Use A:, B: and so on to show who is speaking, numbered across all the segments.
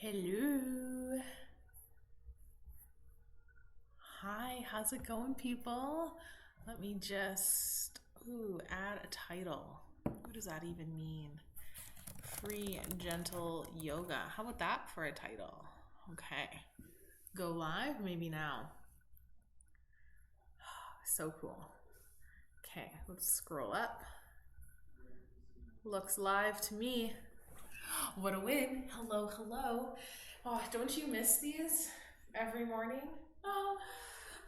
A: Hello. Hi, how's it going, people? Let me just add a title. What does that even mean? Free and gentle yoga. How about that for a title? Okay. Go live maybe now. So cool. Okay, let's scroll up. Looks live to me. What a win. Hello, hello. Oh, don't you miss these every morning? Oh,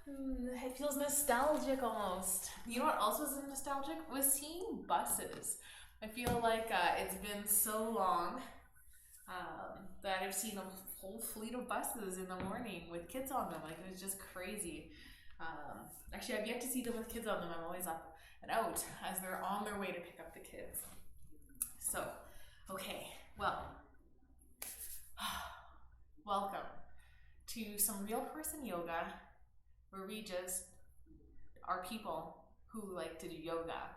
A: it feels nostalgic almost. You know what else was nostalgic? Was seeing buses. I feel like it's been so long that I've seen a whole fleet of buses in the morning with kids on them. Like, it was just crazy. Actually, I've yet to see them with kids on them. I'm always up and out as they're on their way to pick up the kids. So, okay, well, welcome to some real person yoga where we just are people who like to do yoga.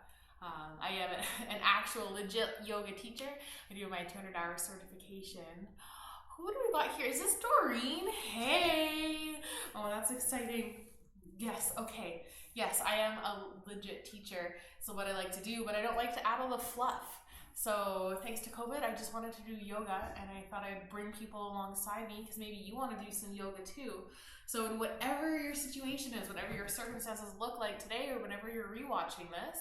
A: I am an actual legit yoga teacher. I do my 200-hour certification. Who do we got here? Is this Doreen? Hey! Oh, that's exciting. Yes, okay. Yes, I am a legit teacher. So what I like to do, but I don't like to add all the fluff. So thanks to COVID, I just wanted to do yoga, and I thought I'd bring people alongside me because maybe you want to do some yoga too. So in whatever your situation is, whatever your circumstances look like today, or whenever you're rewatching this,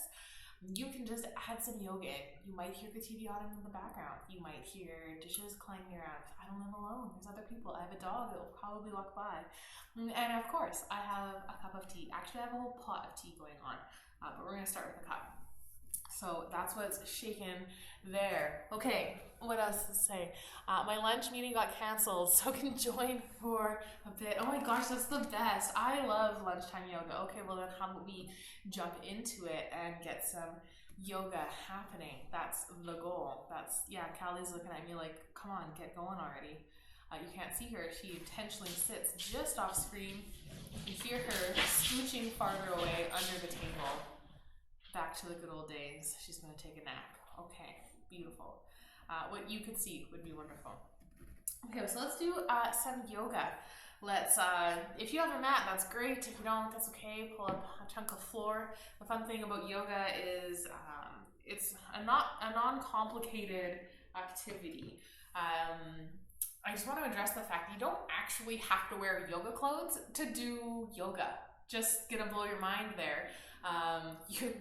A: you can just add some yoga in. You might hear the TV on in the background. You might hear dishes clanging around. I don't live alone. There's other people. I have a dog that will probably walk by. And of course, I have a cup of tea. Actually, I have a whole pot of tea going on, but we're going to start with a cup. So that's what's shaken there. Okay, what else to say? My lunch meeting got canceled, so can join for a bit. Oh my gosh, that's the best. I love lunchtime yoga. Okay, well then how about we jump into it and get some yoga happening? That's the goal. Callie's looking at me like, come on, get going already. You can't see her. She intentionally sits just off screen. You hear her scooching farther away under the table. Back to the good old days. She's going to take a nap. Okay, beautiful. What you could see would be wonderful. Okay, so let's do some yoga. Let's, if you have a mat, that's great. If you don't, that's okay. Pull up a chunk of floor. The fun thing about yoga is it's a non-complicated activity. I just want to address the fact that you don't actually have to wear yoga clothes to do yoga. Just gonna blow your mind there.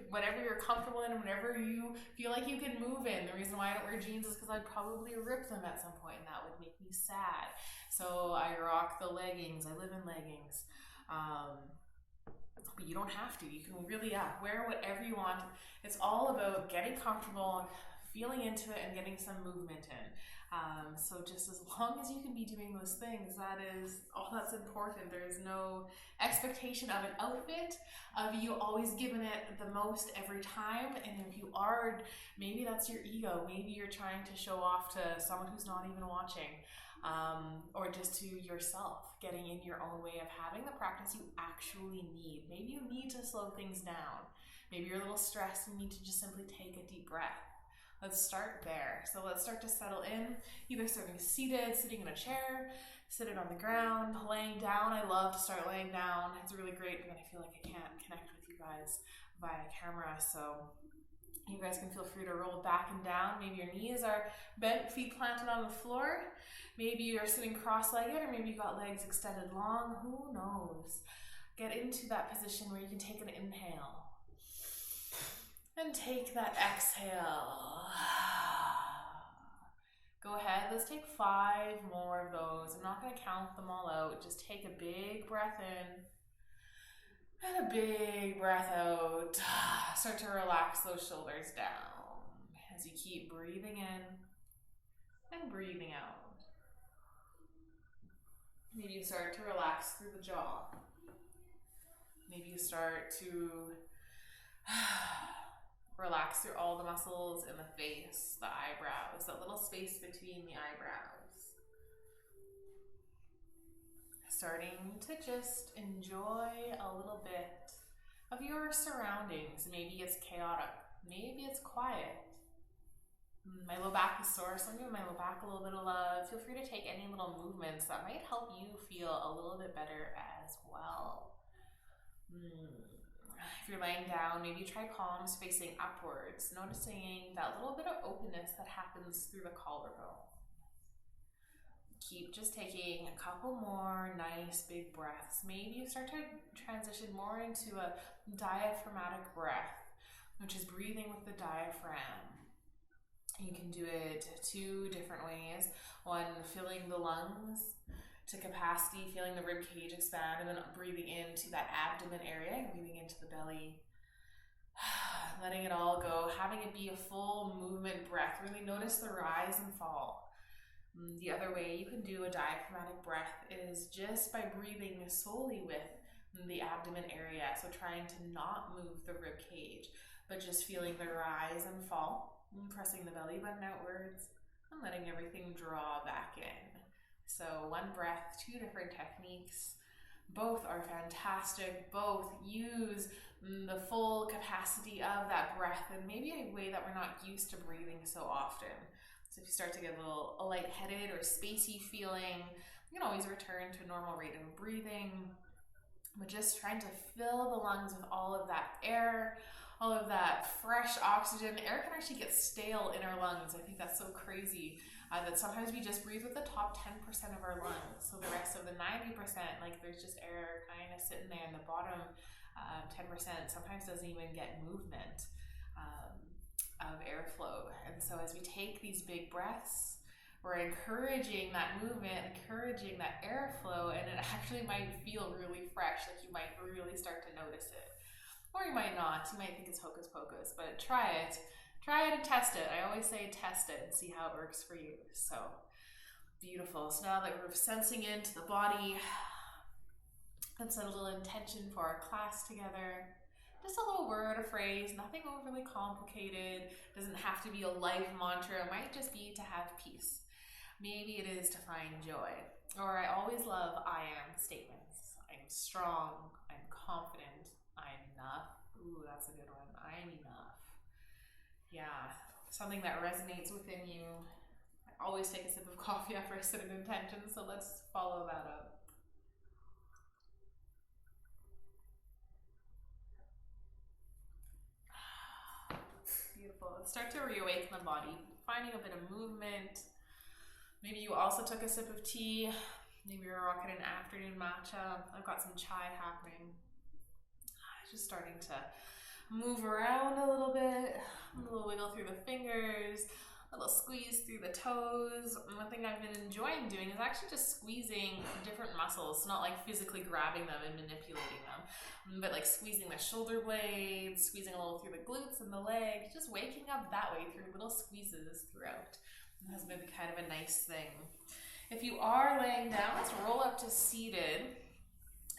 A: Whatever you're comfortable in, whatever you feel like you can move in. The reason why I don't wear jeans is because I'd probably rip them at some point, and that would make me sad. So I rock the leggings. I live in leggings. But you don't have to. You can really, wear whatever you want. It's all about getting comfortable, feeling into it, and getting some movement in. So just as long as you can be doing those things, that is all that's important. There's no expectation of an outfit, of you always giving it the most every time. And if you are, maybe that's your ego. Maybe you're trying to show off to someone who's not even watching, or just to yourself, getting in your own way of having the practice you actually need. Maybe you need to slow things down. Maybe you're a little stressed and you need to just simply take a deep breath. Let's start there. So let's start to settle in, either sitting in a chair, sitting on the ground, laying down. I love to start laying down. It's really great, but I feel like I can't connect with you guys via camera. So you guys can feel free to roll back and down. Maybe your knees are bent, feet planted on the floor. Maybe you're sitting cross-legged, or maybe you got legs extended long. Who knows? Get into that position where you can take an inhale and take that exhale. Go ahead, let's take 5 more of those. I'm not going to count them all out. Just take a big breath in and a big breath out. Start to relax those shoulders down as you keep breathing in and breathing out. Maybe you start to relax through the jaw. Maybe you start to relax through all the muscles in the face, the eyebrows, that little space between the eyebrows. Starting to just enjoy a little bit of your surroundings. Maybe it's chaotic. Maybe it's quiet. My low back is sore, so I'm giving my low back a little bit of love. Feel free to take any little movements that might help you feel a little bit better as well. If you're laying down, maybe try palms facing upwards, noticing that little bit of openness that happens through the collarbone. Keep just taking a couple more nice big breaths. Maybe you start to transition more into a diaphragmatic breath, which is breathing with the diaphragm. You can do it two different ways. One, filling the lungs to capacity, feeling the rib cage expand, and then breathing into that abdomen area, breathing into the belly, letting it all go, having it be a full movement breath. Really notice the rise and fall. The other way you can do a diaphragmatic breath is just by breathing solely with the abdomen area. So trying to not move the rib cage, but just feeling the rise and fall, pressing the belly button outwards and letting everything draw back in. So one breath, two different techniques. Both are fantastic. Both use the full capacity of that breath in maybe a way that we're not used to breathing so often. So if you start to get a little lightheaded or spacey feeling, you can always return to a normal rate of breathing. But just trying to fill the lungs with all of that air, all of that fresh oxygen. Air can actually get stale in our lungs. I think that's so crazy that sometimes we just breathe with the top 10% of our lungs. So the rest of the 90%, like there's just air kind of sitting there, and the bottom 10% sometimes doesn't even get movement of airflow. And so as we take these big breaths, we're encouraging that movement, encouraging that airflow, and it actually might feel really fresh, like you might really start to notice it. Or you might not, you might think it's hocus pocus, but try it and test it. I always say test it and see how it works for you. So beautiful. So now that we're sensing into the body, let's set a little intention for our class together. Just a little word, a phrase, nothing overly complicated. Doesn't have to be a life mantra. It might just be to have peace. Maybe it is to find joy. Or I always love I am statements. I'm strong. I'm confident. I'm enough. Ooh, that's a good one. I'm enough. Yeah, something that resonates within you. I always take a sip of coffee after I set an intention, so let's follow that up. Beautiful. Let's start to reawaken the body, finding a bit of movement. Maybe you also took a sip of tea. Maybe you're rocking an afternoon matcha. I've got some chai happening. Just starting to move around a little bit, a little wiggle through the fingers, a little squeeze through the toes. And one thing I've been enjoying doing is actually just squeezing different muscles, not like physically grabbing them and manipulating them, but like squeezing the shoulder blades, squeezing a little through the glutes and the leg, just waking up that way through little squeezes throughout. It has been kind of a nice thing. If you are laying down, let's roll up to seated.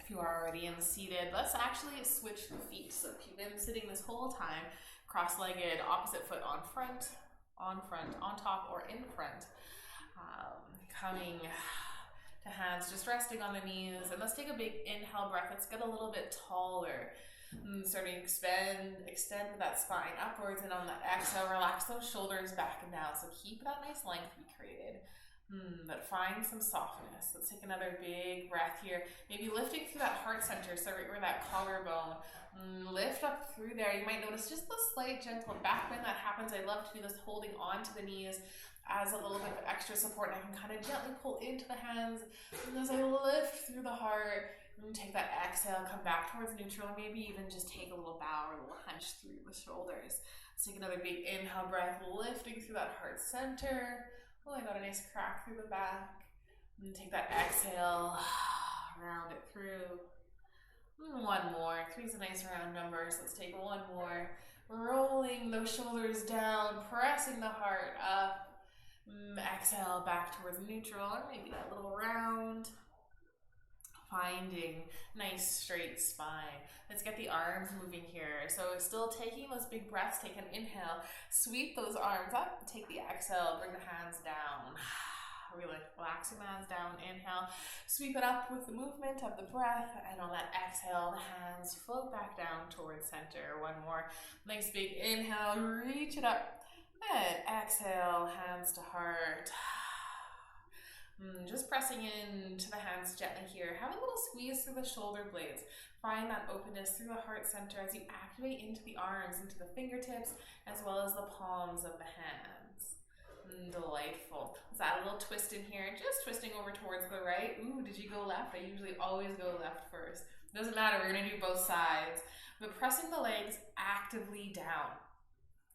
A: If you are already in seated, let's actually switch the feet. So if you've been sitting this whole time, cross-legged, opposite foot on top, or in front. Coming to hands, just resting on the knees. And let's take a big inhale breath. Let's get a little bit taller. Starting to extend that spine upwards, and on the exhale, relax those shoulders back and down. So keep that nice length we created. But find some softness. Let's take another big breath here. Maybe lifting through that heart center, so right where that collarbone. Lift up through there. You might notice just the slight gentle back bend that happens. I love to do this holding onto the knees as a little bit of extra support. And I can kind of gently pull into the hands. And as I lift through the heart, take that exhale, come back towards neutral, maybe even just take a little bow or a little hunch through the shoulders. Let's take another big inhale breath, lifting through that heart center. Oh, I got a nice crack through the back. And take that exhale, round it through. One more. 3's a nice round number, so let's take one more. Rolling those shoulders down, pressing the heart up. Exhale back towards neutral, or maybe that little round. Finding nice straight spine. Let's get the arms moving here. So still taking those big breaths, take an inhale, sweep those arms up, take the exhale, bring the hands down. Really relaxing the hands down, inhale, sweep it up with the movement of the breath, and on that exhale, the hands float back down towards center. One more nice big inhale, reach it up, And exhale, hands to heart. Just pressing into the hands gently here. Have a little squeeze through the shoulder blades. Find that openness through the heart center as you activate into the arms, into the fingertips, as well as the palms of the hands. Delightful. Let's add a little twist in here. Just twisting over towards the right. Ooh, did you go left? I usually always go left first. Doesn't matter, we're gonna do both sides. But pressing the legs actively down.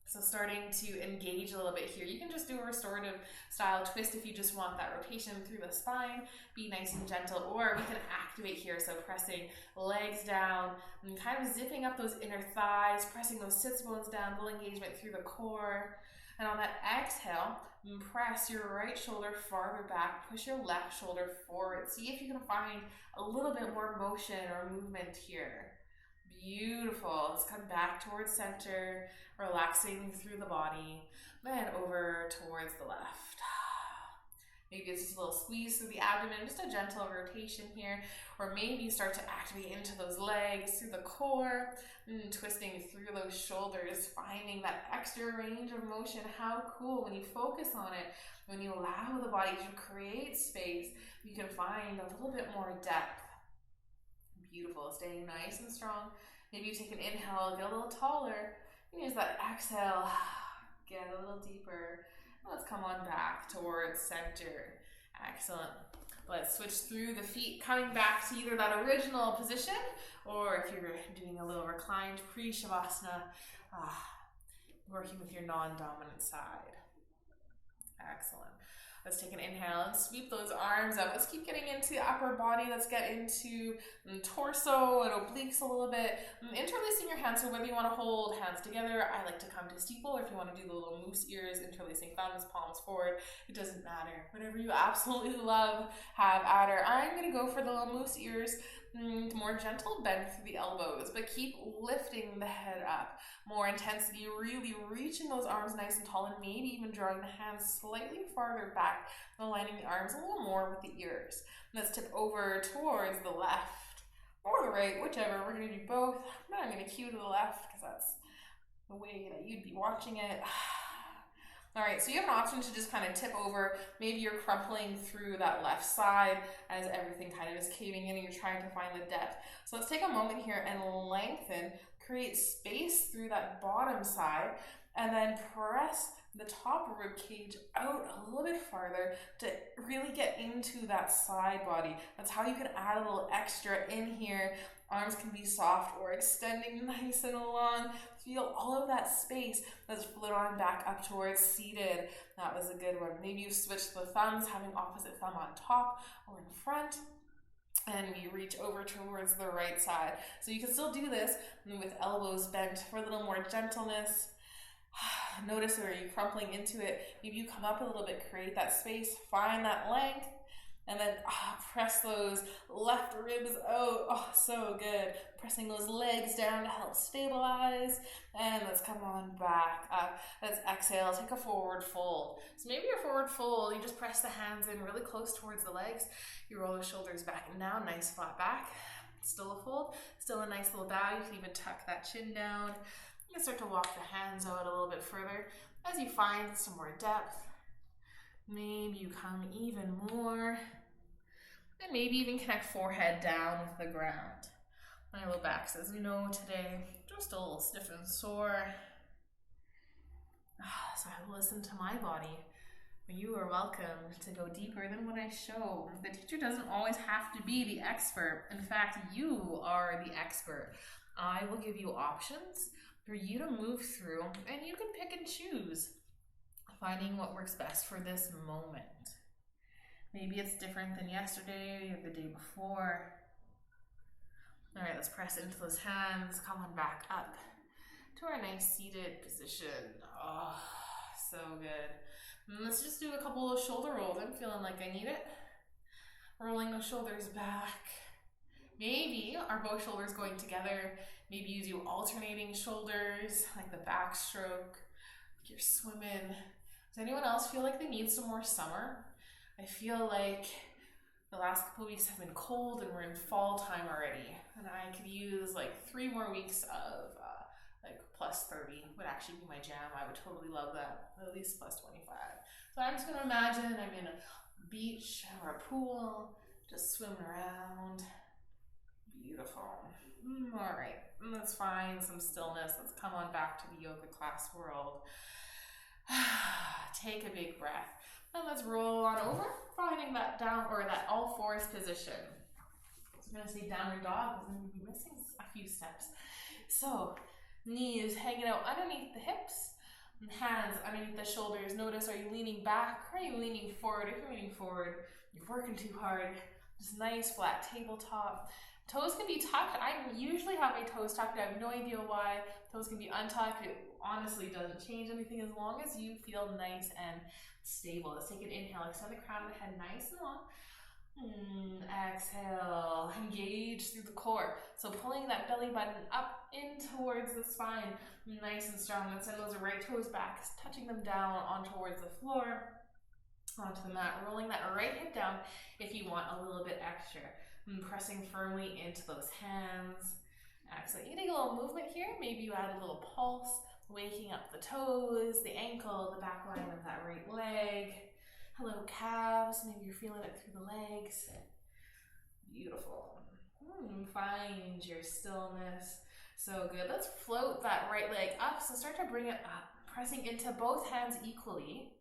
A: So starting to engage a little bit here. You can just do a restorative style twist if you just want that rotation through the spine. Be nice and gentle, or we can activate here. So pressing legs down and kind of zipping up those inner thighs, pressing those sits bones down, little engagement through the core. And on that exhale, press your right shoulder farther back, push your left shoulder forward. See if you can find a little bit more motion or movement here. Beautiful. Let's come back towards center, relaxing through the body, then over towards the left. Maybe it's just a little squeeze through the abdomen, just a gentle rotation here, or maybe you start to activate into those legs through the core, twisting through those shoulders, finding that extra range of motion. How cool when you focus on it, when you allow the body to create space, you can find a little bit more depth. Beautiful, staying nice and strong. Maybe you take an inhale, get a little taller. Use that exhale, get a little deeper. Let's come on back towards center. Excellent. Let's switch through the feet, coming back to either that original position, or if you're doing a little reclined pre-shavasana, working with your non-dominant side. Excellent. Let's take an inhale and sweep those arms up. Let's keep getting into the upper body. Let's get into torso and obliques a little bit. Interlacing your hands, so whether you want to hold hands together, I like to come to steeple, or if you want to do the little moose ears, interlacing thumbs, palms forward, it doesn't matter. Whatever you absolutely love, have at her. I'm going to go for the little moose ears, more gentle bend through the elbows, but keep lifting the head up. More intensity, really reaching those arms nice and tall, and maybe even drawing the hands slightly farther back, aligning the arms a little more with the ears. Let's tip over towards the left or the right, whichever. We're going to do both. I'm going to cue to the left because that's the way that you'd be watching it. All right, so you have an option to just kind of tip over. Maybe you're crumpling through that left side as everything kind of is caving in and you're trying to find the depth. So let's take a moment here and lengthen, create space through that bottom side, and then press the top rib cage out a little bit farther to really get into that side body. That's how you can add a little extra in here. Arms can be soft or extending nice and long. Feel all of that space. Let's float on back up towards seated. That was a good one. Maybe you switch the thumbs, having opposite thumb on top or in front. And we reach over towards the right side. So you can still do this with elbows bent for a little more gentleness. Notice where you're crumpling into it. Maybe you come up a little bit, create that space, find that length, and then press those left ribs out. Oh, so good. Pressing those legs down to help stabilize. And let's come on back up. Let's exhale, take a forward fold. So maybe your forward fold, you just press the hands in really close towards the legs. You roll the shoulders back and down, nice flat back. Still a fold, still a nice little bow. You can even tuck that chin down. You can start to walk the hands out a little bit further as you find some more depth. Maybe you come even more, and maybe even connect forehead down with the ground. My low back says no today, just a little stiff and sore. So I listen to my body. You are welcome to go deeper than what I show. The teacher doesn't always have to be the expert. In fact, you are the expert. I will give you options for you to move through, and you can pick and choose, finding what works best for this moment. Maybe it's different than yesterday or the day before. All right, let's press into those hands, come on back up to our nice seated position. Oh, so good. Let's just do a couple of shoulder rolls. I'm feeling like I need it. Rolling those shoulders back. Maybe are both shoulders going together. Maybe you do alternating shoulders, like the backstroke, like you're swimming. Does anyone else feel like they need some more summer? I feel like the last couple of weeks have been cold and we're in fall time already. And I could use like 3 more weeks of like plus 30 would actually be my jam. I would totally love that. At least plus 25. So I'm just going to imagine I'm in a beach or a pool, just swimming around. Beautiful. All right, let's find some stillness. Let's come on back to the yoga class world. Take a big breath. And let's roll on over, finding that down or that all fours position. So I'm going to say downward dog because I'm going to be missing a few steps. So knees hanging out underneath the hips, and hands underneath the shoulders. Notice, are you leaning back or are you leaning forward? If you're leaning forward, you're working too hard. Just nice flat tabletop. Toes can be tucked. I usually have my toes tucked. I have no idea why. Toes can be untucked. It honestly doesn't change anything as long as you feel nice and stable. Let's take an inhale. Extend the crown of the head nice and long. Exhale. Engage through the core. So pulling that belly button up in towards the spine. Nice and strong. And send those right toes back. Touching them down on towards the floor. Onto the mat. Rolling that right hip down if you want a little bit extra. Pressing firmly into those hands. Excellent. You take a little movement here. Maybe you add a little pulse, waking up the toes, the ankle, the back line of that right leg. Hello, calves. Maybe you're feeling it through the legs. Beautiful. Find your stillness. So good. Let's float that right leg up. So start to bring it up, pressing into both hands equally.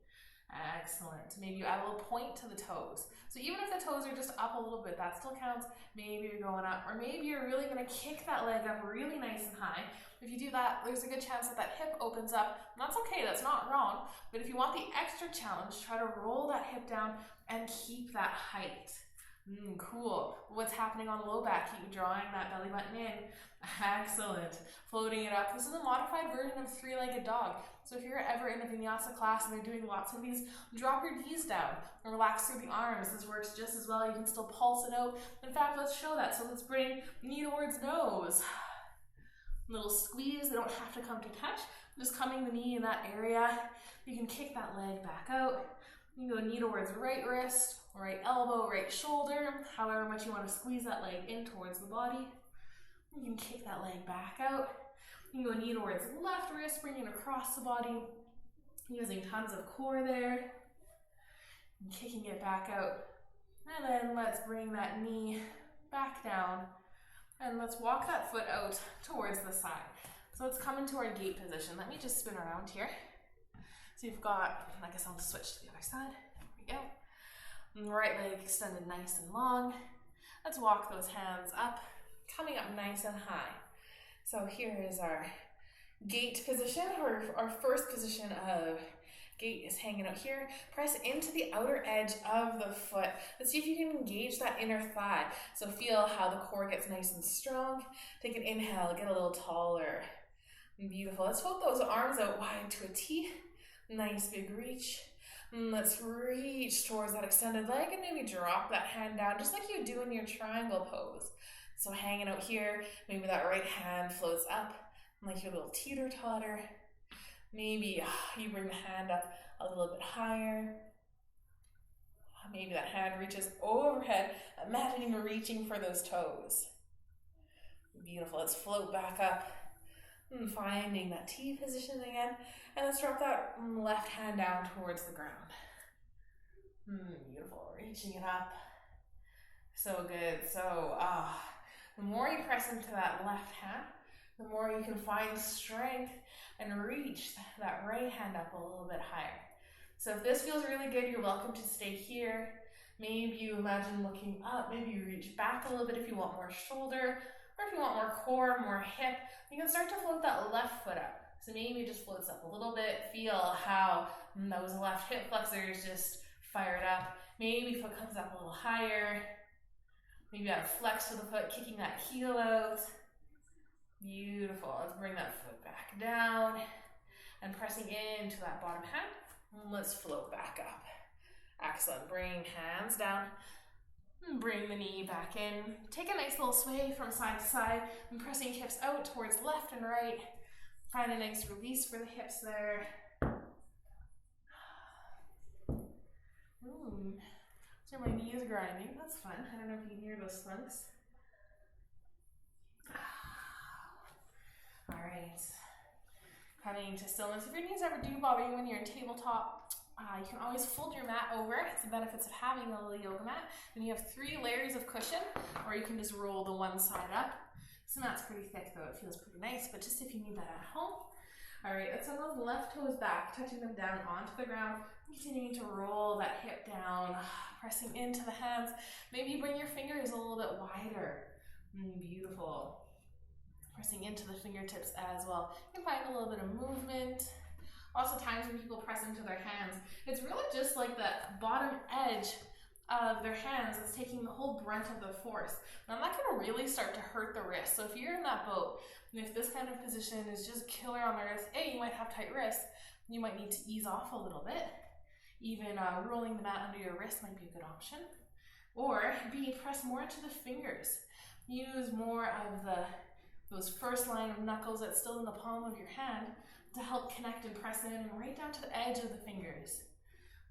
A: Excellent. Maybe you add a little point to the toes. So even if the toes are just up a little bit, that still counts. Maybe you're going up, or maybe you're really going to kick that leg up really nice and high. If you do that, there's a good chance that that hip opens up. And that's okay, that's not wrong. But if you want the extra challenge, try to roll that hip down and keep that height. Cool. What's happening on the low back? Keep drawing that belly button in. Excellent. Floating it up. This is a modified version of three-legged dog. So if you're ever in a vinyasa class and they're doing lots of these, drop your knees down and relax through the arms. This works just as well. You can still pulse it out. In fact, let's show that. So let's bring knee towards nose. Little squeeze. They don't have to come to touch. Just coming the knee in that area. You can kick that leg back out. You can go knee towards right wrist, right elbow, right shoulder, however much you want to squeeze that leg in towards the body. You can kick that leg back out. You can go knee towards left wrist, bringing it across the body, using tons of core there. And kicking it back out. And then let's bring that knee back down. And let's walk that foot out towards the side. So let's come into our gate position. Let me just spin around here. So you've got, I guess I'll switch to the other side. There we go. And the right leg extended nice and long. Let's walk those hands up, coming up nice and high. So here is our gate position, or our first position of gate is hanging out here. Press into the outer edge of the foot. Let's see if you can engage that inner thigh. So feel how the core gets nice and strong. Take an inhale, get a little taller. Beautiful. Let's float those arms out wide to a T. Nice big reach. Let's reach towards that extended leg and maybe drop that hand down just like you do in your triangle pose. So hanging out here, maybe that right hand floats up like your little teeter-totter. Maybe you bring the hand up a little bit higher. Maybe that hand reaches overhead. Imagine you're reaching for those toes. Beautiful. Let's float back up. Finding that T position again. And let's drop that left hand down towards the ground. Beautiful. Reaching it up. So good. So the more you press into that left hand, the more you can find strength and reach that right hand up a little bit higher. So if this feels really good, you're welcome to stay here. Maybe you imagine looking up. Maybe you reach back a little bit if you want more shoulder, or if you want more core, more hip. You can start to float that left foot up. So maybe it just floats up a little bit. Feel how those left hip flexors just fire it up. Maybe foot comes up a little higher. Maybe add a flex to the foot, kicking that heel out. Beautiful. Let's bring that foot back down and pressing into that bottom hand. Let's float back up. Excellent. Bring hands down. Bring the knee back in. Take a nice little sway from side to side and pressing hips out towards left and right. Find a nice release for the hips there. So my knee is grinding. That's fun. I don't know if you can hear those thunks. All right. Coming to stillness. If your knees ever do bother you when you're in tabletop, you can always fold your mat over. It's the benefits of having a little yoga mat. Then you have 3 layers of cushion, or you can just roll the one side up. This mat's pretty thick though, it feels pretty nice, but just if you need that at home. All right, let's send those left toes back, touching them down onto the ground, continuing to roll that hip down, pressing into the hands. Maybe bring your fingers a little bit wider. Beautiful. Pressing into the fingertips as well. You can find a little bit of movement. Lots of times when people press into their hands, it's really just like the bottom edge of their hands that's taking the whole brunt of the force. Now that can really start to hurt the wrist. So if you're in that boat, and if this kind of position is just killer on the wrist, A, you might have tight wrists, you might need to ease off a little bit. Even rolling the mat under your wrist might be a good option. Or B, press more into the fingers. Use more of those first line of knuckles that's still in the palm of your hand to help connect and press in and right down to the edge of the fingers.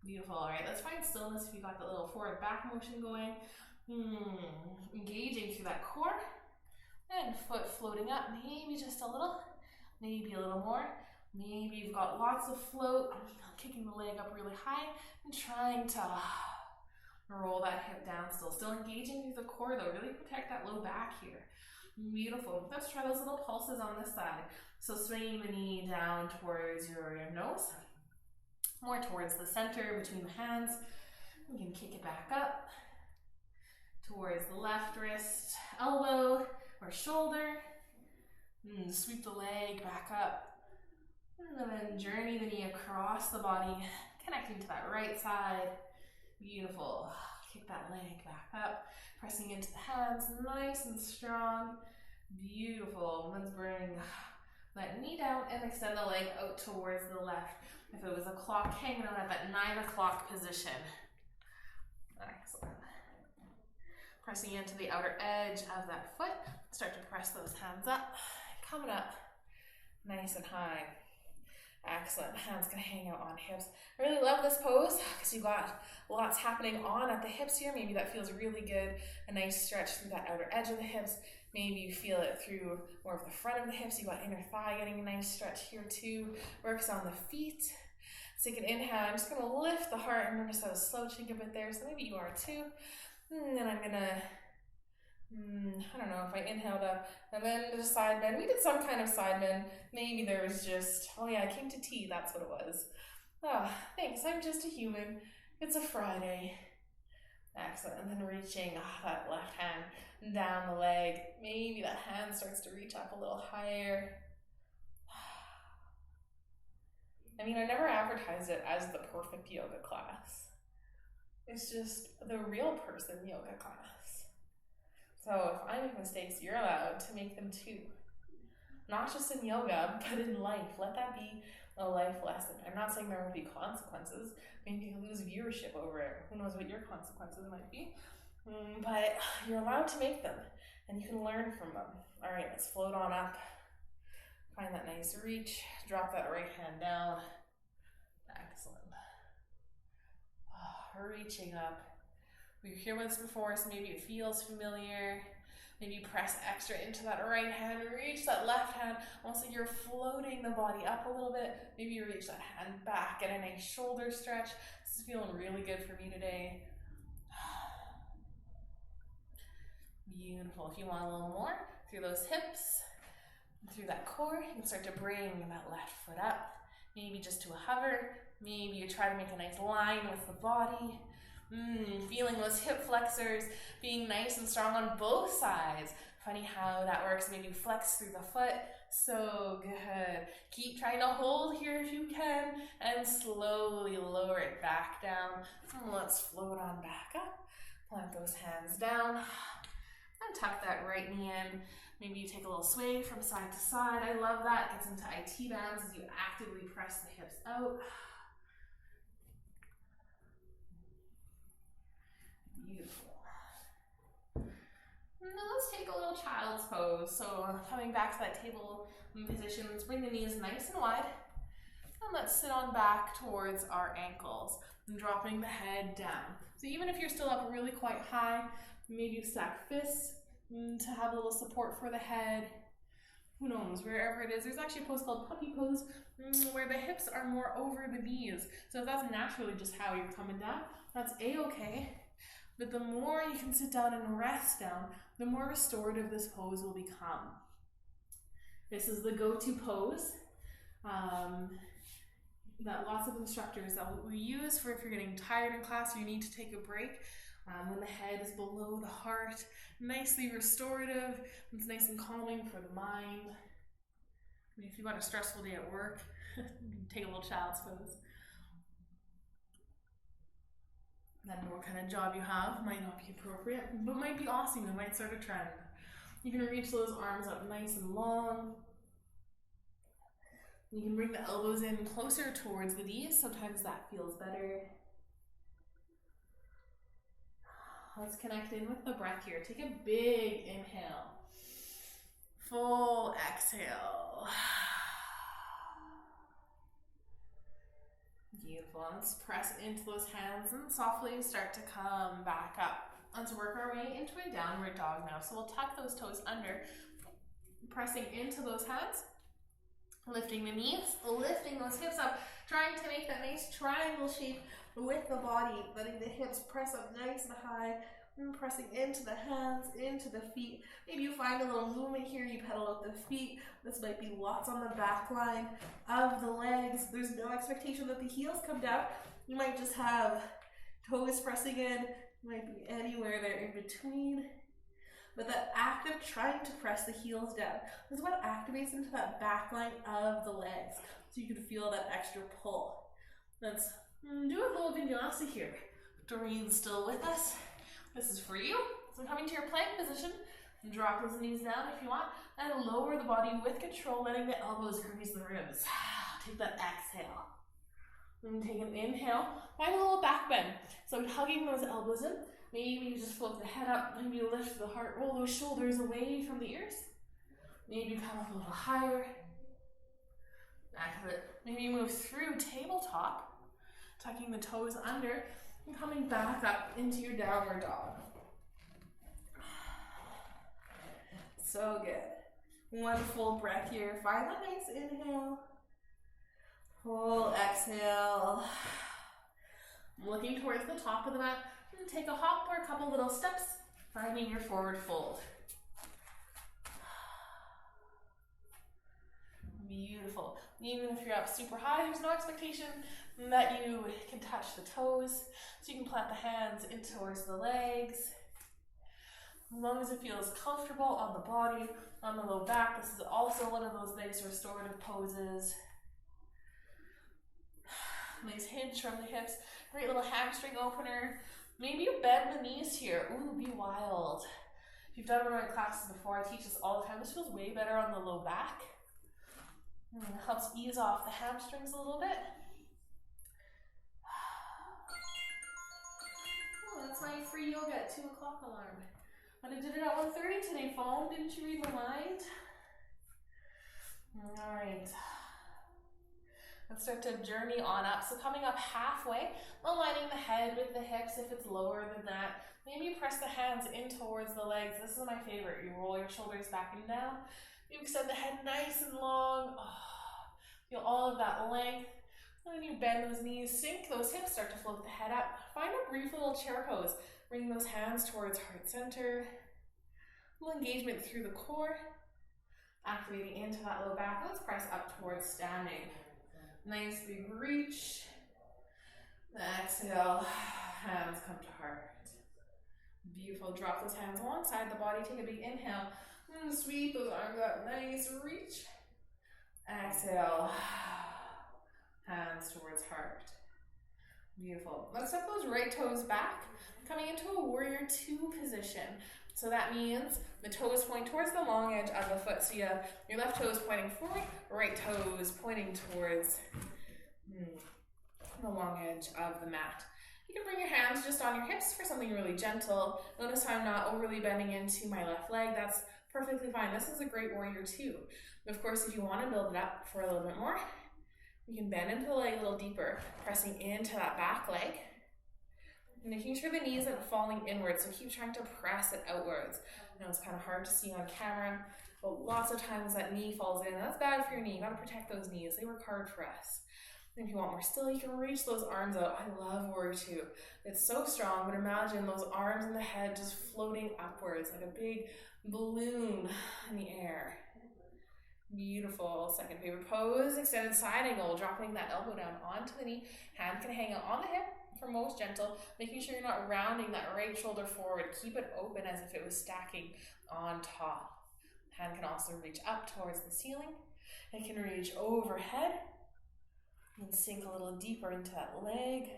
A: Beautiful. All right, let's find stillness if you got the little forward back motion going. Engaging through that core and foot floating up, maybe just a little, maybe a little more. Maybe you've got lots of float, kicking the leg up really high and trying to roll that hip down still engaging through the core though. Really protect that low back here. Beautiful. Let's try those little pulses on this side. So swinging the knee down towards your nose, more towards the center between the hands. You can kick it back up towards the left wrist, elbow or shoulder. Sweep the leg back up. And then journey the knee across the body, connecting to that right side. Beautiful. Kick that leg back up, pressing into the hands, nice and strong. Beautiful. Let's bring that knee down and extend the leg out towards the left. If it was a clock, hanging out at that 9 o'clock position. Excellent. Pressing into the outer edge of that foot. Start to press those hands up. Coming up nice and high. Excellent. Hands gonna hang out on hips. I really love this pose because you got lots happening on at the hips here. Maybe that feels really good. A nice stretch through that outer edge of the hips. Maybe you feel it through more of the front of the hips. You got inner thigh getting a nice stretch here too. Works on the feet. So you can inhale. I'm just gonna lift the heart and notice I was slouching a bit there. So maybe you are too. And then I'm gonna, I don't know if I inhaled up and then did a side bend. We did some kind of side bend. Maybe there was just, oh yeah, I came to tea, that's what it was. Oh, thanks, I'm just a human. It's a Friday. Excellent, and then reaching that left hand down the leg. Maybe that hand starts to reach up a little higher. I mean, I never advertised it as the perfect yoga class. It's just the real person yoga class. So if I make mistakes, you're allowed to make them too. Not just in yoga, but in life. Let that be a life lesson. I'm not saying there will be consequences. Maybe you lose viewership over it. Who knows what your consequences might be. But you're allowed to make them, and you can learn from them. All right, let's float on up. Find that nice reach. Drop that right hand down. Excellent. Reaching up. We were here once before, so maybe it feels familiar. Maybe press extra into that right hand, reach that left hand. Also, you're floating the body up a little bit. Maybe you reach that hand back, get a nice shoulder stretch. This is feeling really good for me today. Beautiful. If you want a little more, through those hips, through that core, you can start to bring that left foot up. Maybe just to a hover. Maybe you try to make a nice line with the body. Feeling those hip flexors being nice and strong on both sides. Funny how that works. Maybe flex through the foot. So good. Keep trying to hold here if you can and slowly lower it back down. And let's float on back up. Plant those hands down and tuck that right knee in. Maybe you take a little sway from side to side. I love that. It gets into IT bands as you actively press the hips out. Beautiful. Now let's take a little child's pose. So coming back to that table position, let's bring the knees nice and wide. And let's sit on back towards our ankles and dropping the head down. So even if you're still up really quite high, maybe you stack fists to have a little support for the head. who knows, wherever it is. There's actually a pose called puppy pose where the hips are more over the knees. So if that's naturally just how you're coming down, that's a-okay. But the more you can sit down and rest down, the more restorative this pose will become. This is the go-to pose that lots of instructors that we use for if you're getting tired in class or you need to take a break. When the head is below the heart, nicely restorative. It's nice and calming for the mind. I mean, if you've got a stressful day at work, you can take a little child's pose. I don't know what kind of job you have, might not be appropriate, but might be awesome. It might start a trend. You can reach those arms up nice and long. You can bring the elbows in closer towards the knees. Sometimes that feels better. Let's connect in with the breath here. Take a big inhale. Full exhale. Beautiful. Let's press into those hands and softly start to come back up. Let's work our way into a downward dog now. So we'll tuck those toes under, pressing into those hands, lifting the knees, lifting those hips up, trying to make that nice triangle shape with the body, letting the hips press up nice and high, and pressing into the hands, into the feet. Maybe you find a little movement here, you pedal out the feet. This might be lots on the back line of the legs. There's no expectation that the heels come down. You might just have toes pressing in. You might be anywhere there in between. But that act of trying to press the heels down is what activates into that back line of the legs. So you can feel that extra pull. Let's do a little vinyasa here. Breathe still with us. This is for you. So coming to your plank position, drop those knees down if you want, and lower the body with control, letting the elbows grease the ribs. Take that exhale. And take an inhale. Find a little back bend. So hugging those elbows in. Maybe you just float the head up. Maybe you lift the heart, roll those shoulders away from the ears. Maybe you come up a little higher. Back of it. Maybe you move through tabletop, tucking the toes under, and coming back up into your downward dog. So good. One full breath here. Find that nice inhale. Full exhale. Looking towards the top of the mat. And take a hop or a couple little steps, finding your forward fold. Beautiful. Even if you're up super high, there's no expectation that you can touch the toes. So you can plant the hands in towards the legs. As long as it feels comfortable on the body, on the low back. This is also one of those nice restorative poses. Nice hinge from the hips. Great little hamstring opener. Maybe you bend the knees here. Ooh, be wild. If you've done one of my classes before, I teach this all the time. This feels way better on the low back. And it helps ease off the hamstrings a little bit. Oh, that's my free yoga at 2 o'clock alarm. But I did it at 1:30 today, phone. Didn't you read my mind? All right. Let's start to journey on up. So coming up halfway, aligning the head with the hips if it's lower than that. Maybe you press the hands in towards the legs. This is my favorite. You roll your shoulders back and down. You extend the head nice and long. Oh, feel all of that length. And then you bend those knees, sink those hips, start to float the head up. Find a brief little chair pose. Bring those hands towards heart center. A little engagement through the core. Activating into that low back. Let's press up towards standing. Nice big reach. Exhale. Hands come to heart. Beautiful. Drop those hands alongside the body. Take a big inhale. And sweep those arms up. Nice reach. Exhale. Hands towards heart. Beautiful. Let's step those right toes back. Coming into a warrior 2 position. So that means the toes point towards the long edge of the foot. So you have your left toes pointing forward, right toes pointing towards the long edge of the mat. You can bring your hands just on your hips for something really gentle. Notice how I'm not overly bending into my left leg. That's perfectly fine. This is a great warrior 2. Of course, if you want to build it up for a little bit more, you can bend into the leg a little deeper, pressing into that back leg. Making sure the knees isn't falling inwards, so keep trying to press it outwards. I know it's kind of hard to see on camera, But lots of times that knee falls in. That's bad for your knee. You gotta protect those knees. They work hard for us. And if you want more still, you can reach those arms out. I love warrior two. It's so strong, but imagine those arms and the head just floating upwards like a big balloon in the air. Beautiful. Second favorite pose, extended side angle, dropping that elbow down onto the knee. Hand can hang out on the hip for most gentle, making sure you're not rounding that right shoulder forward. Keep it open as if it was stacking on top. Hand can also reach up towards the ceiling. It can reach overhead and sink a little deeper into that leg.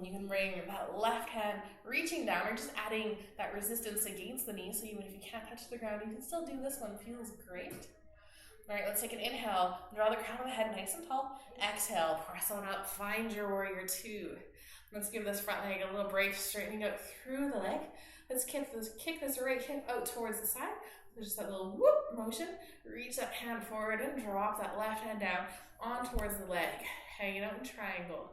A: You can bring that left hand reaching down or just adding that resistance against the knee, so even if you can't touch the ground, you can still do this one. Feels great. All right, let's take an inhale. Draw the crown of the head nice and tall. Exhale, press on up. Find your warrior two. Let's give this front leg a little break, straightening out through the leg. Let's kick this right hip out towards the side. So just that little whoop motion. Reach that hand forward and drop that left hand down on towards the leg. Hanging out in triangle.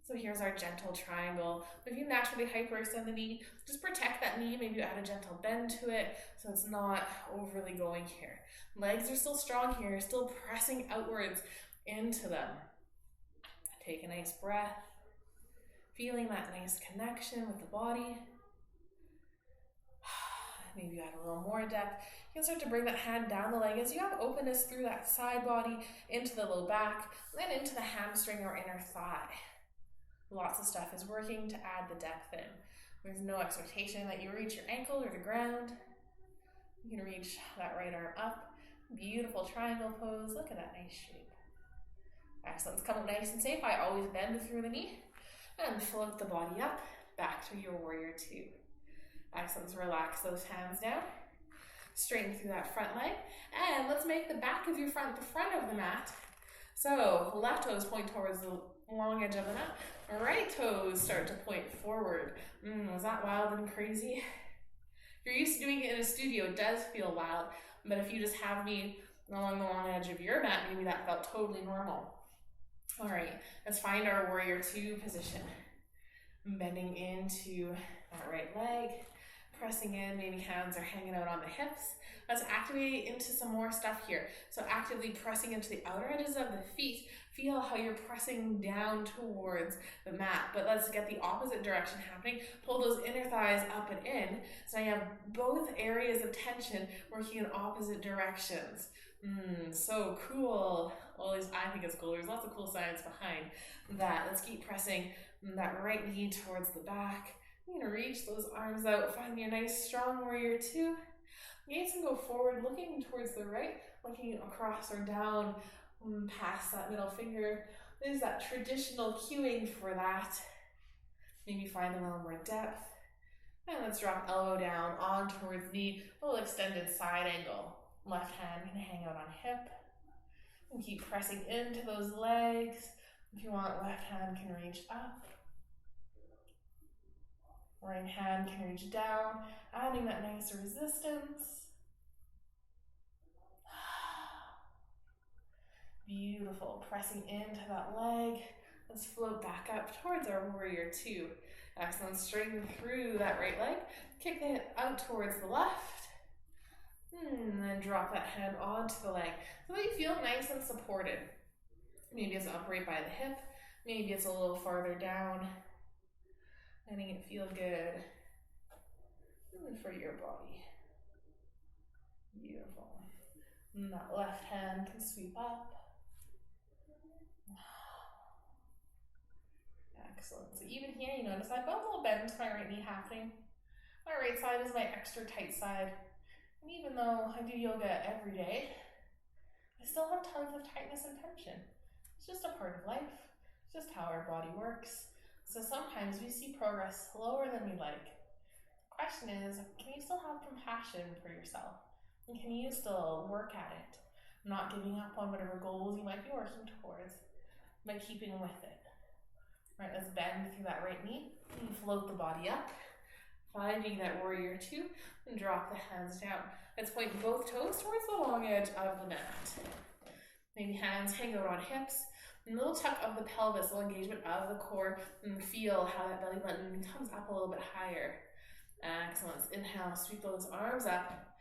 A: So here's our gentle triangle. If you naturally hyperextend the knee, just protect that knee. Maybe add a gentle bend to it so it's not overly going here. Legs are still strong here, still pressing outwards into them. Take a nice breath, feeling that nice connection with the body. Maybe add a little more depth. You can start to bring that hand down the leg as you have openness through that side body, into the low back, then into the hamstring or inner thigh. Lots of stuff is working to add the depth in. There's no expectation that you reach your ankle or the ground. You can reach that right arm up. Beautiful triangle pose. Look at that nice shape. Excellent. Come up nice and safe. I always bend through the knee and float the body up back to your warrior two. Excellent. Relax those hands down. Straighten through that front leg. And let's make the back of your front the front of the mat. So left toes point towards the long edge of the mat. Right toes start to point forward. Was that wild and crazy? If you're used to doing it in a studio, it does feel wild. But if you just have me along the long edge of your mat, maybe that felt totally normal. All right, let's find our warrior two position. Bending into that right leg, pressing in, maybe hands are hanging out on the hips. Let's activate into some more stuff here. So actively pressing into the outer edges of the feet. Feel how you're pressing down towards the mat, but let's get the opposite direction happening. Pull those inner thighs up and in. So now you have both areas of tension working in opposite directions. So cool. Well, at least I think it's cool. There's lots of cool science behind that. Let's keep pressing that right knee towards the back. You're gonna reach those arms out. Find your nice strong warrior two. Gaze can go forward, looking towards the right, looking across or down past that middle finger. There's that traditional cueing for that. Maybe find a little more depth. And let's drop elbow down on towards knee, a little extended side angle. Left hand can hang out on hip. And keep pressing into those legs. If you want, left hand can reach up. Right hand can reach down, adding that nice resistance. Beautiful. Pressing into that leg. Let's float back up towards our warrior two. Excellent. Straighten through that right leg. Kick the hip out towards the left. And then drop that hand onto the leg so that you feel nice and supported. Maybe it's upright by the hip. Maybe it's a little farther down. Letting it feel good. And for your body. Beautiful. And that left hand can sweep up. Excellent. So even here, you notice I've got a little bend to my right knee happening. My right side is my extra tight side. And even though I do yoga every day, I still have tons of tightness and tension. It's just a part of life. It's just how our body works. So sometimes we see progress slower than we like. The question is, can you still have compassion for yourself? And can you still work at it? Not giving up on whatever goals you might be working towards, but keeping with it. Right, let's bend through that right knee and float the body up. Finding that warrior two and drop the hands down. Let's point both toes towards the long edge of the mat. Maybe hands hang out on hips. A little tuck of the pelvis, a little engagement of the core, and feel how that belly button comes up a little bit higher. Excellent. Inhale, sweep those arms up.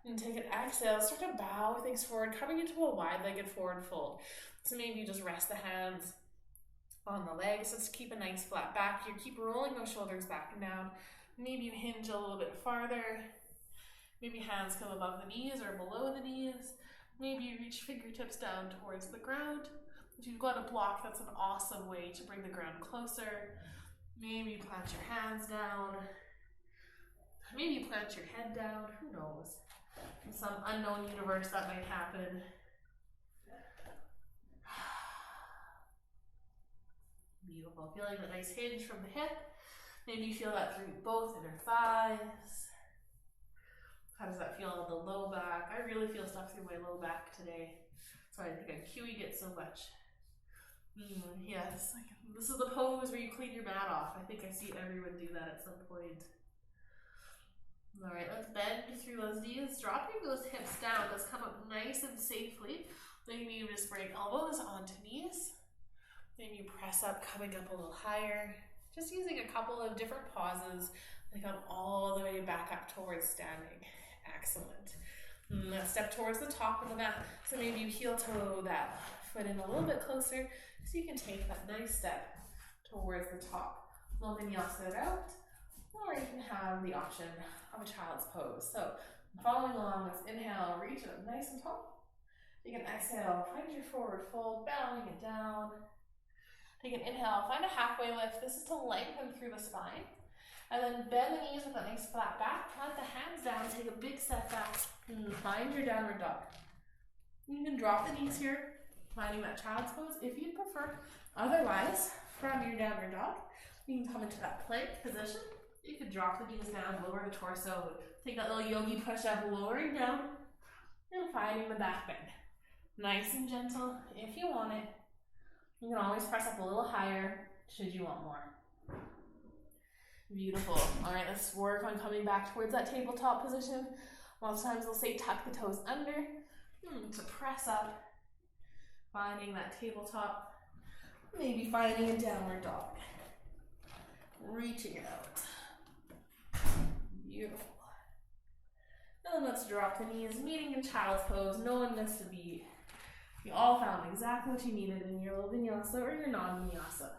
A: And take an exhale, start to bow things forward, coming into a wide-legged forward fold. So maybe you just rest the hands on the legs. Let's keep a nice flat back here. Keep rolling those shoulders back and down. Maybe you hinge a little bit farther. Maybe hands come above the knees or below the knees. Maybe you reach fingertips down towards the ground. If you've got a block, that's an awesome way to bring the ground closer. Maybe you plant your hands down. Maybe you plant your head down. Who knows? In some unknown universe that might happen. Beautiful. Feeling a nice hinge from the hip. Maybe you feel that through both inner thighs. How does that feel on the low back? I really feel stuff through my low back today. So I think I'm cueing it so much. Yes, this is the pose where you clean your mat off. I think I see everyone do that at some point. All right, let's bend through those knees, dropping those hips down. Let's come up nice and safely. Maybe you just bring elbows onto knees. Maybe you press up, coming up a little higher. Just using a couple of different pauses. They come all the way back up towards standing. Excellent. Let's step towards the top of the mat. So maybe you heel toe that foot in a little bit closer so you can take that nice step towards the top. Low vinyasa it out. Or you can have the option of a child's pose. So following along, let's inhale, reach it up nice and tall. You can exhale, find your forward fold, bowing it down. Take an inhale, find a halfway lift. This is to lengthen through the spine. And then bend the knees with a nice flat back. Plant the hands down, take a big step back, and find your downward dog. You can drop the knees here, finding that child's pose if you prefer. Otherwise, from your downward dog, you can come into that plank position. You can drop the knees down, lower the torso, take that little yogi push up, lowering down, and finding the back bend. Nice and gentle if you want it. You can always press up a little higher should you want more. Beautiful. All right, let's work on coming back towards that tabletop position. Lots of times they'll say tuck the toes under to press up, finding that tabletop, maybe finding a downward dog, reaching it out. Beautiful. And then let's drop the knees, meeting in child's pose. No one missed a beat. You all found exactly what you needed in your low vinyasa or your non-vinyasa.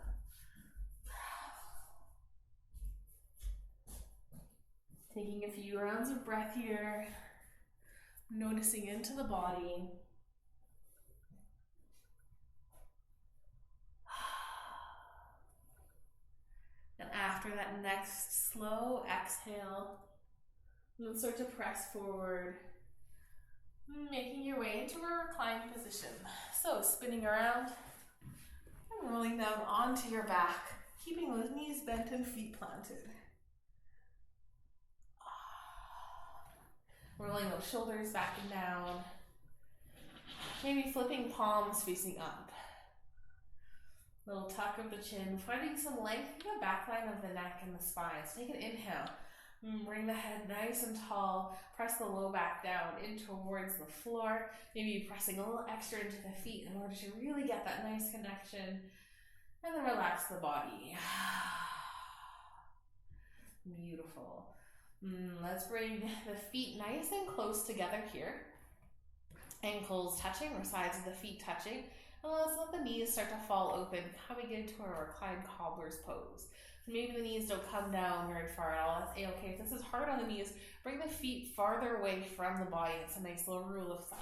A: Taking a few rounds of breath here, noticing into the body. And after that next slow exhale, then start to press forward, making your way into a reclined position. So spinning around and rolling down onto your back, keeping those knees bent and feet planted. Rolling those shoulders back and down. Maybe flipping palms facing up. Little tuck of the chin, finding some length in the back line of the neck and the spine. So take an inhale. Bring the head nice and tall. Press the low back down in towards the floor. Maybe pressing a little extra into the feet in order to really get that nice connection. And then relax the body. Beautiful. Let's bring the feet nice and close together here. Ankles touching or sides of the feet touching. And let's let the knees start to fall open, coming into a reclined cobbler's pose. So maybe the knees don't come down very far at all. That's A-okay. If this is hard on the knees, bring the feet farther away from the body. It's a nice little rule of thumb.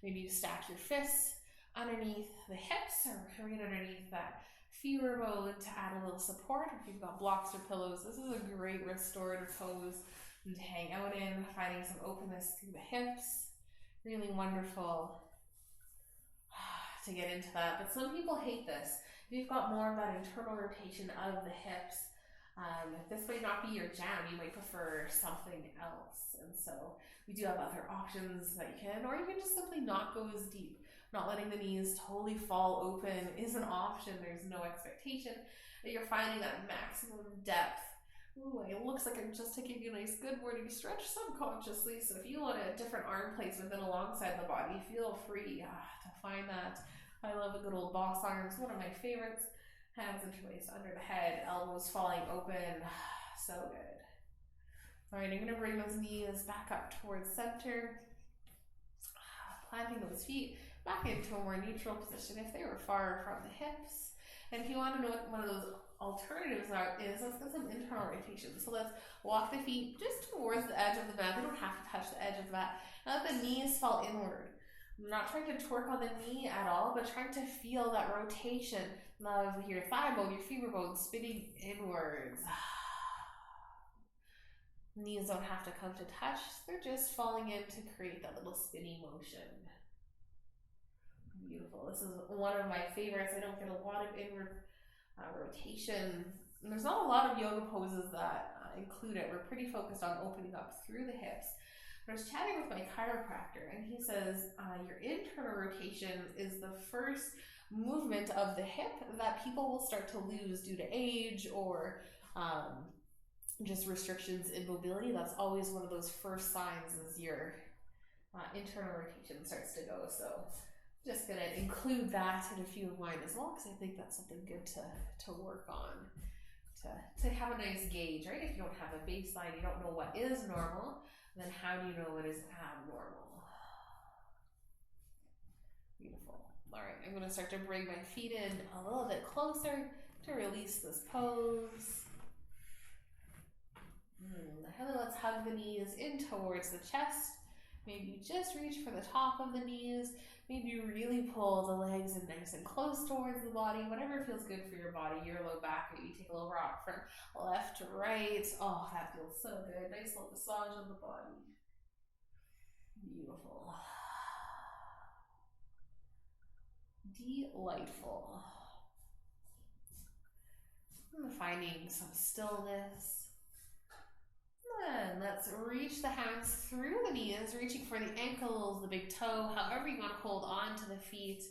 A: Maybe you stack your fists underneath the hips or right underneath that femur bone to add a little support. If you've got blocks or pillows, this is a great restorative pose to hang out in, finding some openness through the hips. Really wonderful to get into that. But some people hate this. If you've got more of that internal rotation of the hips, this might not be your jam. You might prefer something else. And so we do have other options that you can, or you can just simply not go as deep. Not letting the knees totally fall open is an option. There's no expectation that you're finding that maximum depth. Ooh, it looks like I'm just taking a nice good morning stretch subconsciously. So if you want a different arm placement than alongside the body, feel free to find that. I love a good old boss arm. It's one of my favorites. Hands interlaced under the head, elbows falling open. So good. All right, I'm going to bring those knees back up towards center, planting those feet back into a more neutral position if they were far from the hips. And if you want to know what one of those alternatives is, let's get some internal rotation. So let's walk the feet just towards the edge of the mat. They don't have to touch the edge of the mat. And let the knees fall inward. I'm not trying to torque on the knee at all, but trying to feel that rotation of your thigh bone, your femur bone spinning inwards. Knees don't have to come to touch. They're just falling in to create that little spinny motion. Beautiful. This is one of my favorites. I don't get a lot of inward rotation. And there's not a lot of yoga poses that include it. We're pretty focused on opening up through the hips. I was chatting with my chiropractor, and he says your internal rotation is the first movement of the hip that people will start to lose due to age or just restrictions in mobility. That's always one of those first signs as your internal rotation starts to go. So I'm just going to include that in a few of mine as well, because I think that's something good to work on, to have a nice gauge, right? If you don't have a baseline, you don't know what is normal, then how do you know what is abnormal? Beautiful. All right, I'm going to start to bring my feet in a little bit closer to release this pose. And then let's hug the knees in towards the chest. Maybe you just reach for the top of the knees. Maybe you really pull the legs in nice and close towards the body. Whatever feels good for your body, your low back. Maybe take a little rock from left to right. Oh, that feels so good. Nice little massage on the body. Beautiful. Delightful. I'm finding some stillness. And let's reach the hands through the knees, reaching for the ankles, the big toe, however you want to hold on to the feet,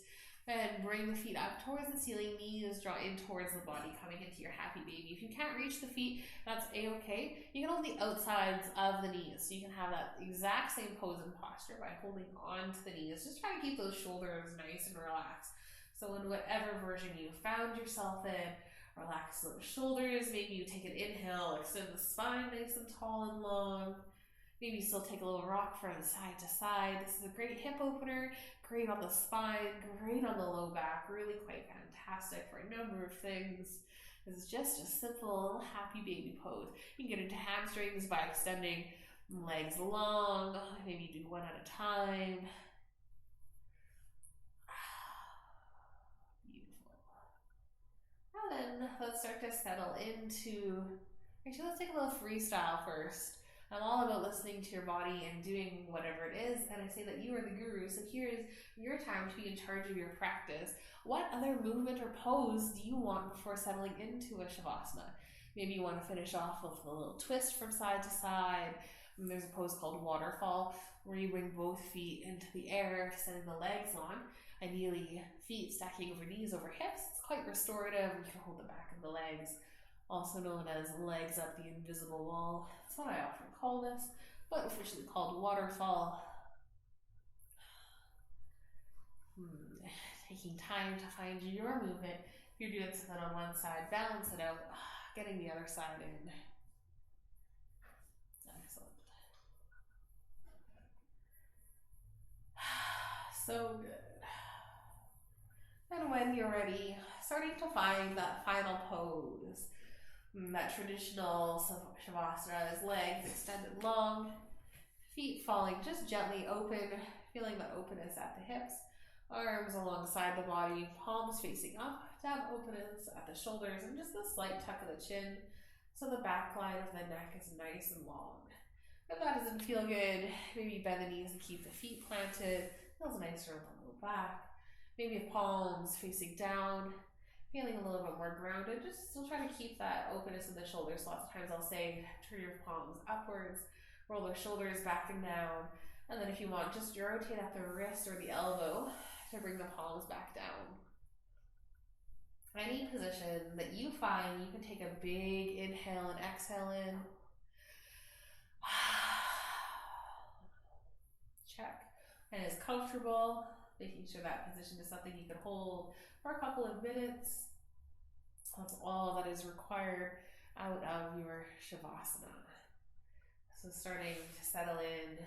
A: and bring the feet up towards the ceiling, knees draw in towards the body, coming into your happy baby. If you can't reach the feet, that's a-okay. You can hold the outsides of the knees, so you can have that exact same pose and posture by holding on to the knees. Just try to keep those shoulders nice and relaxed. So in whatever version you found yourself in, relax those shoulders. Maybe you take an inhale, extend the spine nice and tall and long. Maybe you still take a little rock from side to side. This is a great hip opener, great on the spine, great on the low back, really quite fantastic for a number of things. This is just a simple little happy baby pose. You can get into hamstrings by extending legs long. Maybe you do one at a time. And then let's start to settle into, actually let's take a little freestyle first. I'm all about listening to your body and doing whatever it is, and I say that you are the guru, so here's your time to be in charge of your practice. What other movement or pose do you want before settling into a Shavasana? Maybe you want to finish off with a little twist from side to side. And there's a pose called waterfall, where you bring both feet into the air, sending the legs on. Ideally, feet stacking over knees over hips. It's quite restorative. You can hold the back of the legs, also known as legs up the invisible wall. That's what I often call this, but officially called waterfall. Taking time to find your movement. If you're doing something on one side, balance it out, getting the other side in. Excellent. So good. And when you're ready, starting to find that final pose. That traditional Shavasana is legs extended long, feet falling just gently open, feeling the openness at the hips, arms alongside the body, palms facing up to have openness at the shoulders, and just a slight tuck of the chin so the back line of the neck is nice and long. If that doesn't feel good, maybe bend the knees to keep the feet planted. Feels nicer on the low back. Maybe palms facing down, feeling a little bit more grounded. Just still try to keep that openness in the shoulders. Lots of times I'll say turn your palms upwards, roll the shoulders back and down, and then if you want, just rotate at the wrist or the elbow to bring the palms back down. Any position that you find, you can take a big inhale and exhale in. Check. And it's comfortable, making sure that position is something you can hold for a couple of minutes. That's all that is required out of your Shavasana. So starting to settle in,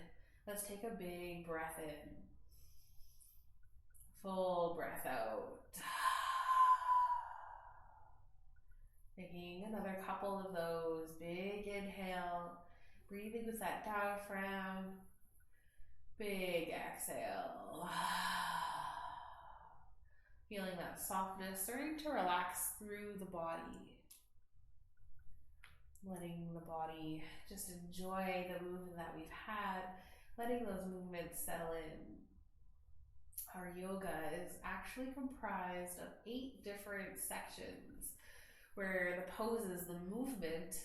A: let's take a big breath in. Full breath out. Taking another couple of those. Big inhale. Breathing with that diaphragm. Big exhale. Feeling that softness starting to relax through the body. Letting the body just enjoy the movement that we've had. Letting those movements settle in. Our yoga is actually comprised of 8 different sections where the poses, the movement,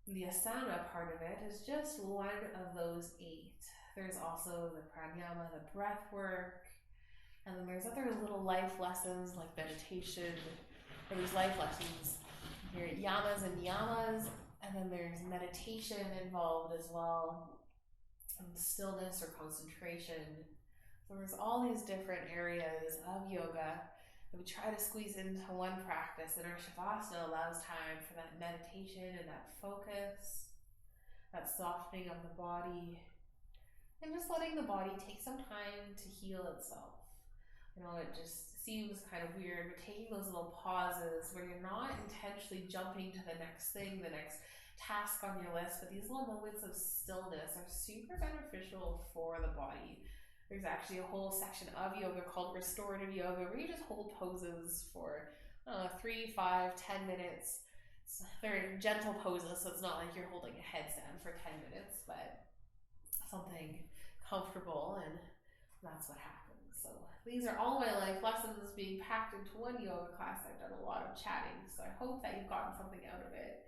A: the asana part of it is just one of those 8. There's also the pranayama, the breath work, and then there's other little life lessons like meditation, or there's life lessons here at yamas and niyamas, and then there's meditation involved as well, and stillness or concentration. So there's all these different areas of yoga that we try to squeeze into one practice, and our Shavasana allows time for that meditation and that focus, that softening of the body, and just letting the body take some time to heal itself. You know, it just seems kind of weird, but taking those little pauses where you're not intentionally jumping to the next thing, the next task on your list, but these little moments of stillness are super beneficial for the body. There's actually a whole section of yoga called restorative yoga where you just hold poses for 3, 5, 10 minutes. They're gentle poses, so it's not like you're holding a headstand for 10 minutes, but something comfortable, and that's what happens. So these are all my life lessons being packed into one yoga class. I've done a lot of chatting, so I hope that you've gotten something out of it.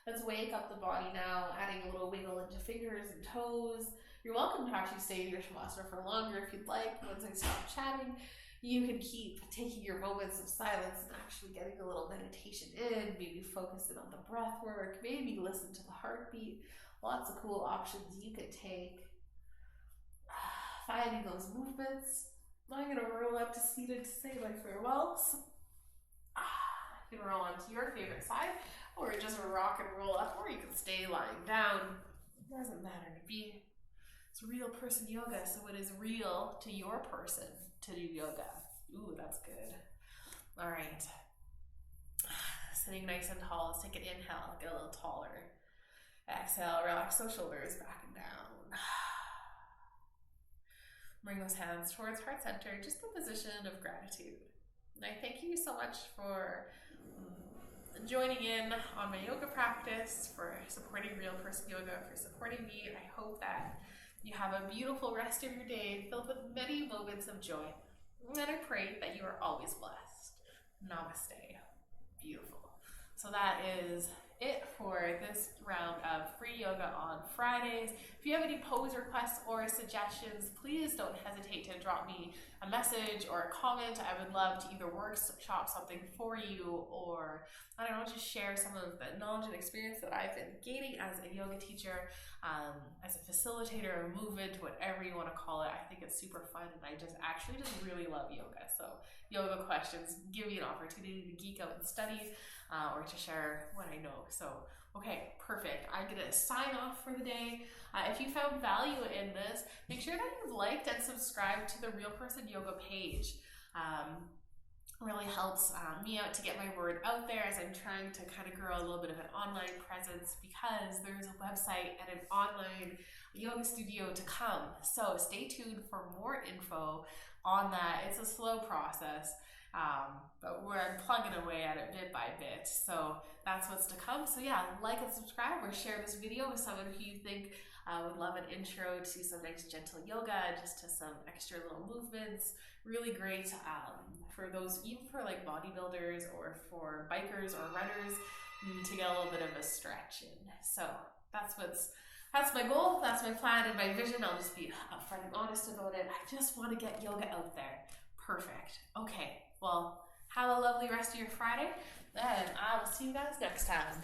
A: Let's wake up the body now, adding a little wiggle into fingers and toes. You're welcome to actually stay in your Shavasana for longer if you'd like. Once I stop chatting, you can keep taking your moments of silence and actually getting a little meditation in, maybe focus in on the breath work, maybe listen to the heartbeat. Lots of cool options you could take. Finding those movements. I'm going to roll up to seated to say my farewells. You can roll onto your favorite side, or just rock and roll up, or you can stay lying down. It doesn't matter to me. It's real person yoga, so it is real to your person to do yoga. Ooh, that's good. All right. Sitting nice and tall. Let's take an inhale, get a little taller. Exhale, relax those shoulders back and down. Bring those hands towards heart center, just the position of gratitude. And I thank you so much for joining in on my yoga practice, for supporting Real Person Yoga, for supporting me. I hope that you have a beautiful rest of your day filled with many moments of joy. And I pray that you are always blessed. Namaste. Beautiful. So that is it for this round of free yoga on Fridays. If you have any pose requests or suggestions, please don't hesitate to drop me a message or a comment. I would love to either workshop something for you, or I don't know, just share some of the knowledge and experience that I've been gaining as a yoga teacher, as a facilitator of movement, whatever you want to call it. I think it's super fun, and I just really love yoga. So yoga questions give me an opportunity to geek out and study, or to share what I know. So, okay, perfect. I'm going to sign off for the day. If you found value in this, make sure that you've liked and subscribed to the Real Person Yoga page. Really helps me out to get my word out there as I'm trying to kind of grow a little bit of an online presence, because there's a website and an online yoga studio to come. So stay tuned for more info on that. It's a slow process, but we're plugging away at it bit by bit. So that's what's to come. So yeah, like and subscribe, or share this video with someone who you think would love an intro to some nice gentle yoga, just to some extra little movements. Really great for those, even for like bodybuilders or for bikers or runners, to get a little bit of a stretch in. So that's my goal, that's my plan and my vision. I'll just be upfront and honest about it. I just want to get yoga out there. Perfect. Okay, well, have a lovely rest of your Friday, and I will see you guys next time.